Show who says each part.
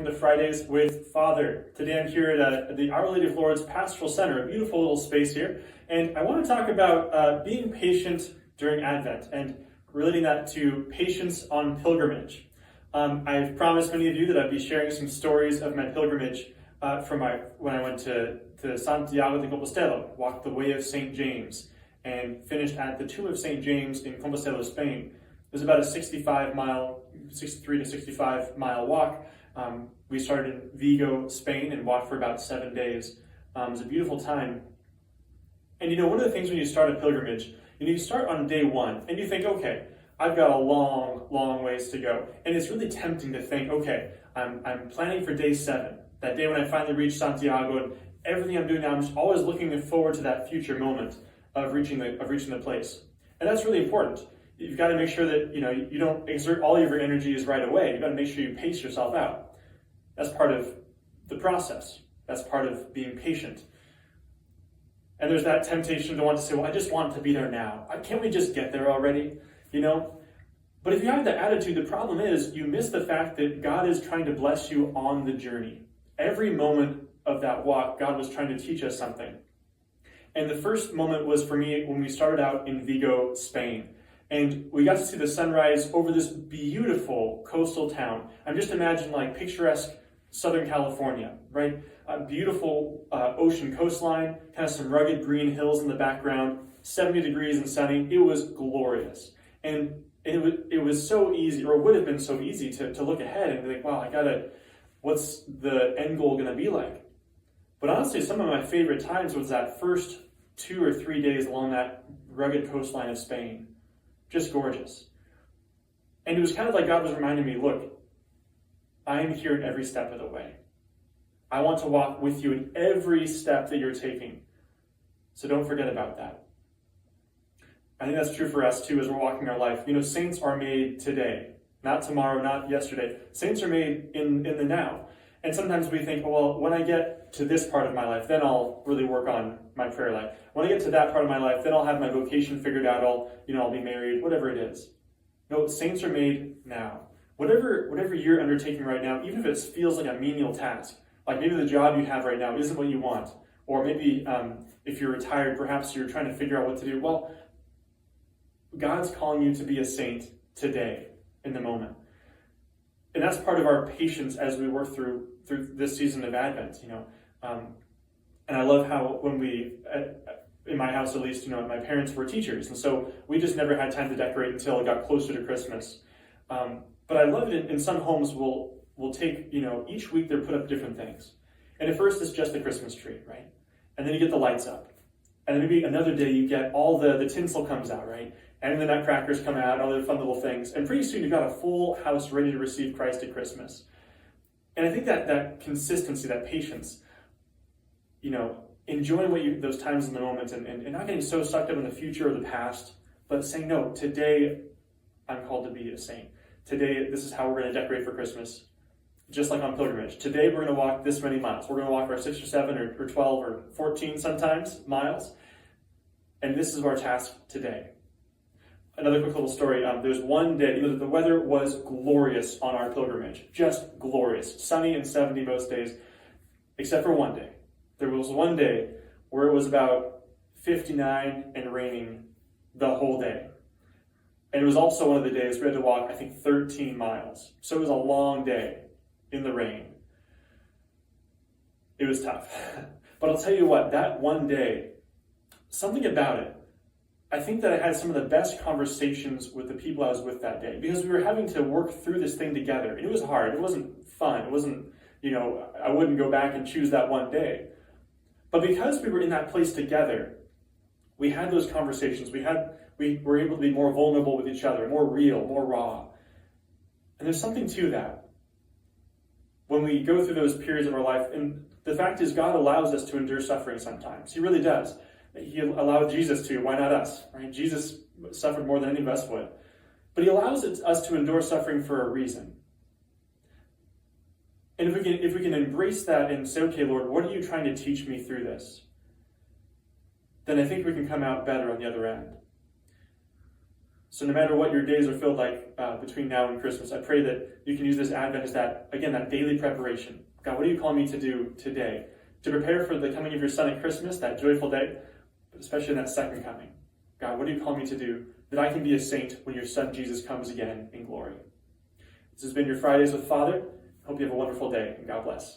Speaker 1: welcome to Fridays with Father. Today I'm here at the Our Lady of Lourdes Pastoral Center, a beautiful little space here, and I want to talk about being patient during Advent and relating that to patience on pilgrimage. I've promised many of you that I'd be sharing some stories of my pilgrimage when I went to Santiago de Compostela, walked the way of St. James, and finished at the tomb of St. James in Compostela, Spain. It was about a 63 to 65 mile walk. We started in Vigo, Spain, and walked for about 7 days. It was a beautiful time. And one of the things when you start a pilgrimage, you start on day one, and you think, okay, I've got a long ways to go. And it's really tempting to think, okay, I'm planning for day 7, that day when I finally reach Santiago, and everything I'm doing now, I'm just always looking forward to that future moment of reaching the place. And that's really important. You've got to make sure that you don't exert all of your energies right away. You've got to make sure you pace yourself out. That's part of the process. That's part of being patient. And there's that temptation to want to say, well, I just want to be there now. Can't we just get there already? But if you have that attitude, the problem is you miss the fact that God is trying to bless you on the journey. Every moment of that walk, God was trying to teach us something. And the first moment was for me when we started out in Vigo, Spain. And we got to see the sunrise over this beautiful coastal town. I'm just imagining like picturesque Southern California, right? A beautiful ocean coastline, kind of some rugged green hills in the background, 70 degrees and sunny. It was glorious. And it was so easy, or it would have been so easy to look ahead and think, wow, what's the end goal going to be like? But honestly, some of my favorite times was that first 2 or 3 days along that rugged coastline of Spain. Just gorgeous. And it was kind of like God was reminding me, look, I am here at every step of the way. I want to walk with you in every step that you're taking. So don't forget about that. I think that's true for us too as we're walking our life. Saints are made today, not tomorrow, not yesterday. Saints are made in the now. And sometimes we think, well, when I get to this part of my life, then I'll really work on my prayer life. When I get to that part of my life, then I'll have my vocation figured out. I'll be married, whatever it is. No, saints are made now. Whatever you're undertaking right now, even if it feels like a menial task, like maybe the job you have right now isn't what you want, or maybe if you're retired, perhaps you're trying to figure out what to do. Well, God's calling you to be a saint today, in the moment. And that's part of our patience as we work through this season of Advent, And I love how when in my house at least, my parents were teachers, and so we just never had time to decorate until it got closer to Christmas. But I love it in some homes will take, each week they're put up different things. And at first it's just the Christmas tree, right? And then you get the lights up. And then maybe another day you get all the tinsel comes out, right? And the nutcrackers come out, all the fun little things. And pretty soon you've got a full house ready to receive Christ at Christmas. And I think that consistency, that patience, enjoying those times in the moment and not getting so sucked up in the future or the past, but saying, no, today I'm called to be a saint. Today, this is how we're going to decorate for Christmas. Just like on pilgrimage. Today we're going to walk this many miles. We're going to walk our 6 or 7 or 12 or 14 sometimes miles. And this is our task today. Another quick little story. There's one day, the weather was glorious on our pilgrimage. Just glorious. Sunny and 70 most days, except for one day. There was one day where it was about 59 and raining the whole day. And it was also one of the days we had to walk, 13 miles. So it was a long day in the rain. It was tough. But I'll tell you what, that one day, something about it, I think that I had some of the best conversations with the people I was with that day because we were having to work through this thing together. And it was hard. It wasn't fun. It wasn't, I wouldn't go back and choose that one day. But because we were in that place together, we had those conversations. We were able to be more vulnerable with each other, more real, more raw. And there's something to that. When we go through those periods of our life, and the fact is God allows us to endure suffering sometimes. He really does. He allowed Jesus to, why not us, right? Jesus suffered more than any of us would. But he allows us to endure suffering for a reason. And if we can embrace that and say, okay, Lord, what are you trying to teach me through this? Then I think we can come out better on the other end. So no matter what your days are filled like between now and Christmas, I pray that you can use this Advent as that daily preparation. God, what are you calling me to do today? To prepare for the coming of your Son at Christmas, that joyful day, but especially in that second coming. God, what do you call me to do that I can be a saint when your Son Jesus comes again in glory? This has been your Fridays with Father. Hope you have a wonderful day, and God bless.